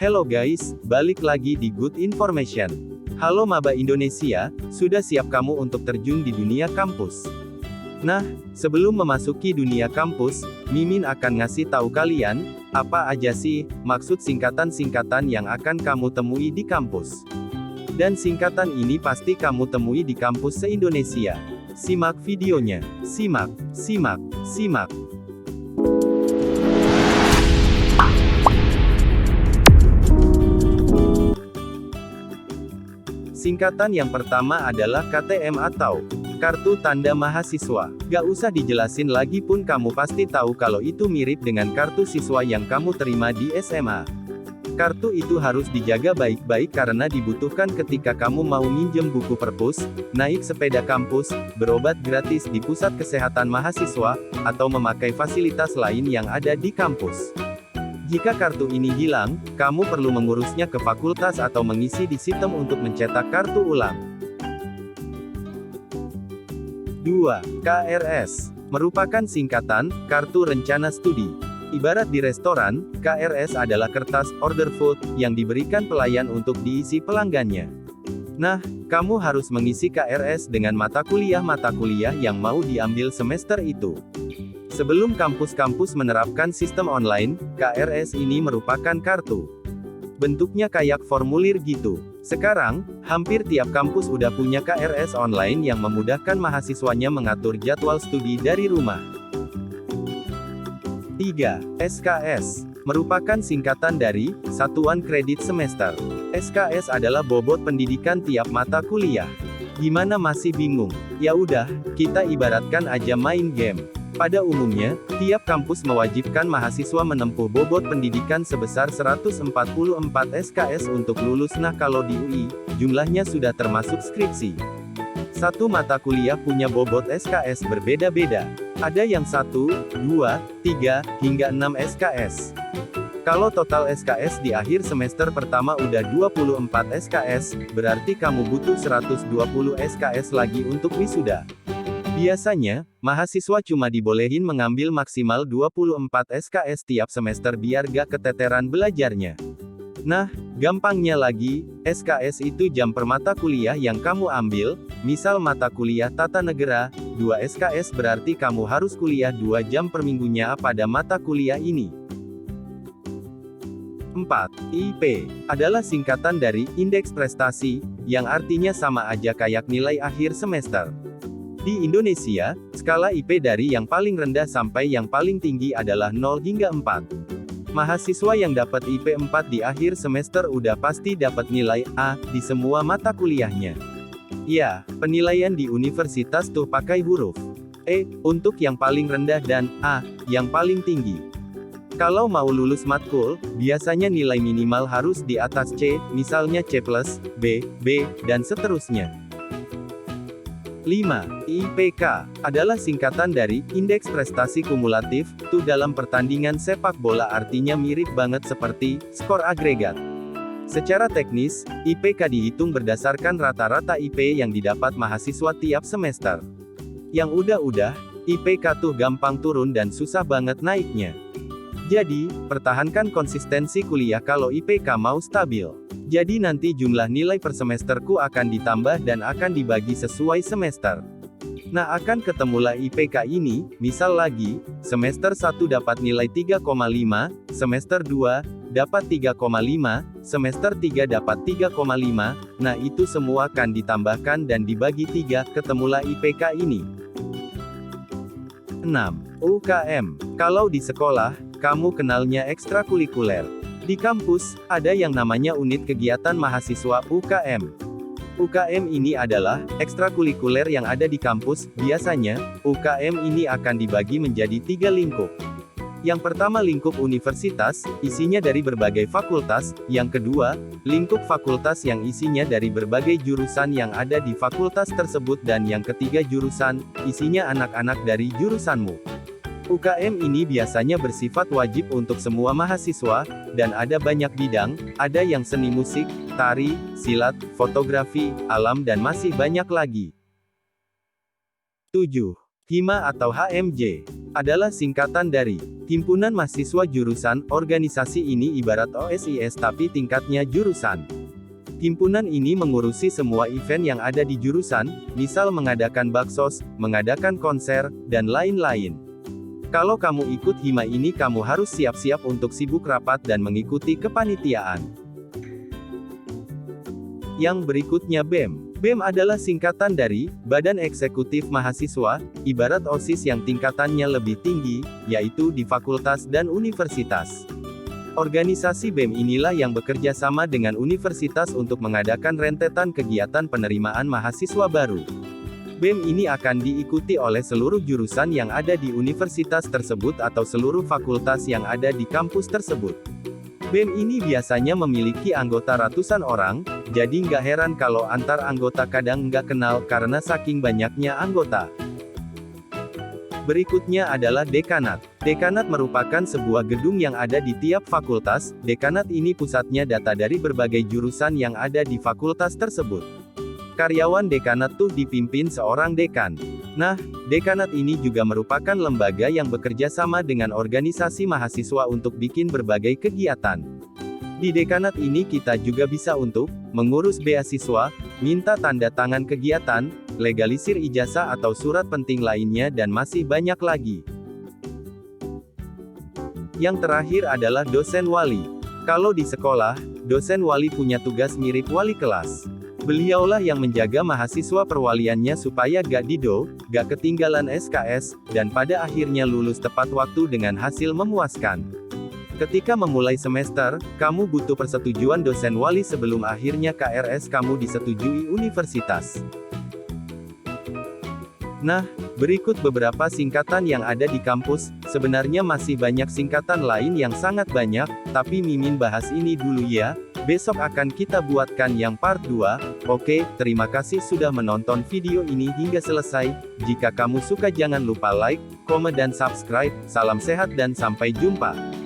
Hello guys, balik lagi di Good Information. Halo Maba Indonesia, sudah siap kamu untuk terjun di dunia kampus? Nah, sebelum memasuki dunia kampus, Mimin akan ngasih tahu kalian, apa aja sih, maksud singkatan-singkatan yang akan kamu temui di kampus. Dan singkatan ini pasti kamu temui di kampus se-Indonesia. Simak videonya, simak. Singkatan yang pertama adalah KTM atau Kartu Tanda Mahasiswa. Gak usah dijelasin lagi pun kamu pasti tahu kalau itu mirip dengan kartu siswa yang kamu terima di SMA. Kartu itu harus dijaga baik-baik karena dibutuhkan ketika kamu mau minjem buku perpus, naik sepeda kampus, berobat gratis di pusat kesehatan mahasiswa, atau memakai fasilitas lain yang ada di kampus. Jika kartu ini hilang, kamu perlu mengurusnya ke fakultas atau mengisi di sistem untuk mencetak kartu ulang. 2. KRS merupakan singkatan Kartu Rencana Studi. Ibarat di restoran, KRS adalah kertas order food yang diberikan pelayan untuk diisi pelanggannya. Nah, kamu harus mengisi KRS dengan mata kuliah yang mau diambil semester itu. Sebelum kampus-kampus menerapkan sistem online, KRS ini merupakan kartu. Bentuknya kayak formulir gitu. Sekarang, hampir tiap kampus udah punya KRS online yang memudahkan mahasiswanya mengatur jadwal studi dari rumah. 3. SKS merupakan singkatan dari Satuan Kredit Semester. SKS adalah bobot pendidikan tiap mata kuliah. Gimana masih bingung? Ya udah, kita ibaratkan aja main game. Pada umumnya, tiap kampus mewajibkan mahasiswa menempuh bobot pendidikan sebesar 144 SKS untuk lulus. Nah kalau di UI, jumlahnya sudah termasuk skripsi. Satu mata kuliah punya bobot SKS berbeda-beda. Ada yang 1, 2, 3, hingga 6 SKS. Kalau total SKS di akhir semester pertama udah 24 SKS, berarti kamu butuh 120 SKS lagi untuk wisuda. Biasanya, mahasiswa cuma dibolehin mengambil maksimal 24 SKS tiap semester biar gak keteteran belajarnya. Nah, gampangnya lagi, SKS itu jam per mata kuliah yang kamu ambil, misal mata kuliah Tata Negara, 2 SKS berarti kamu harus kuliah 2 jam per minggunya pada mata kuliah ini. 4. IP adalah singkatan dari Indeks Prestasi, yang artinya sama aja kayak nilai akhir semester. Di Indonesia, skala IP dari yang paling rendah sampai yang paling tinggi adalah 0 hingga 4. Mahasiswa yang dapat IP 4 di akhir semester udah pasti dapat nilai A di semua mata kuliahnya. Ya, penilaian di universitas tuh pakai huruf E untuk yang paling rendah dan A yang paling tinggi. Kalau mau lulus matkul, biasanya nilai minimal harus di atas C, misalnya C+, B, dan seterusnya. 5. IPK adalah singkatan dari Indeks Prestasi Kumulatif, itu dalam pertandingan sepak bola artinya mirip banget seperti skor agregat. Secara teknis, IPK dihitung berdasarkan rata-rata IP yang didapat mahasiswa tiap semester. Yang udah, IPK tuh gampang turun dan susah banget naiknya. Jadi, pertahankan konsistensi kuliah kalau IPK mau stabil. Jadi nanti jumlah nilai per semesterku akan ditambah dan akan dibagi sesuai semester. Nah akan ketemulah IPK ini, misal lagi, semester 1 dapat nilai 3,5, semester 2, dapat 3,5, semester 3 dapat 3,5, nah itu semua akan ditambahkan dan dibagi 3, ketemulah IPK ini. 6. UKM. Kalau di sekolah, kamu kenalnya ekstrakurikuler. Di kampus, ada yang namanya unit kegiatan mahasiswa UKM. UKM ini adalah ekstrakurikuler yang ada di kampus. Biasanya, UKM ini akan dibagi menjadi 3 lingkup. Yang pertama lingkup universitas, isinya dari berbagai fakultas. Yang kedua, lingkup fakultas yang isinya dari berbagai jurusan yang ada di fakultas tersebut. Dan yang ketiga jurusan, isinya anak-anak dari jurusanmu. UKM ini biasanya bersifat wajib untuk semua mahasiswa, dan ada banyak bidang, ada yang seni musik, tari, silat, fotografi, alam dan masih banyak lagi. 7. HIMA atau HMJ adalah singkatan dari Himpunan Mahasiswa Jurusan. Organisasi ini ibarat OSIS tapi tingkatnya jurusan. Himpunan ini mengurusi semua event yang ada di jurusan, misal mengadakan baksos, mengadakan konser, dan lain-lain. Kalau kamu ikut HIMA ini kamu harus siap-siap untuk sibuk rapat dan mengikuti kepanitiaan. Yang berikutnya BEM. BEM adalah singkatan dari Badan Eksekutif Mahasiswa, ibarat OSIS yang tingkatannya lebih tinggi, yaitu di fakultas dan universitas. Organisasi BEM inilah yang bekerja sama dengan universitas untuk mengadakan rentetan kegiatan penerimaan mahasiswa baru. BEM ini akan diikuti oleh seluruh jurusan yang ada di universitas tersebut atau seluruh fakultas yang ada di kampus tersebut. BEM ini biasanya memiliki anggota ratusan orang, jadi nggak heran kalau antar anggota kadang nggak kenal karena saking banyaknya anggota. Berikutnya adalah dekanat. Dekanat merupakan sebuah gedung yang ada di tiap fakultas. Dekanat ini pusatnya data dari berbagai jurusan yang ada di fakultas tersebut. Karyawan dekanat tuh dipimpin seorang dekan. Nah, dekanat ini juga merupakan lembaga yang bekerja sama dengan organisasi mahasiswa untuk bikin berbagai kegiatan. Di dekanat ini kita juga bisa untuk mengurus beasiswa, minta tanda tangan kegiatan, legalisir ijazah atau surat penting lainnya dan masih banyak lagi. Yang terakhir adalah dosen wali. Kalau di sekolah, dosen wali punya tugas mirip wali kelas. Beliaulah yang menjaga mahasiswa perwaliannya supaya gak gak ketinggalan SKS, dan pada akhirnya lulus tepat waktu dengan hasil memuaskan. Ketika memulai semester, kamu butuh persetujuan dosen wali sebelum akhirnya KRS kamu disetujui universitas. Nah, berikut beberapa singkatan yang ada di kampus. Sebenarnya masih banyak singkatan lain yang sangat banyak, tapi Mimin bahas ini dulu ya. Besok akan kita buatkan yang part 2. Oke, terima kasih sudah menonton video ini hingga selesai. Jika kamu suka jangan lupa like, komen dan subscribe. Salam sehat dan sampai jumpa.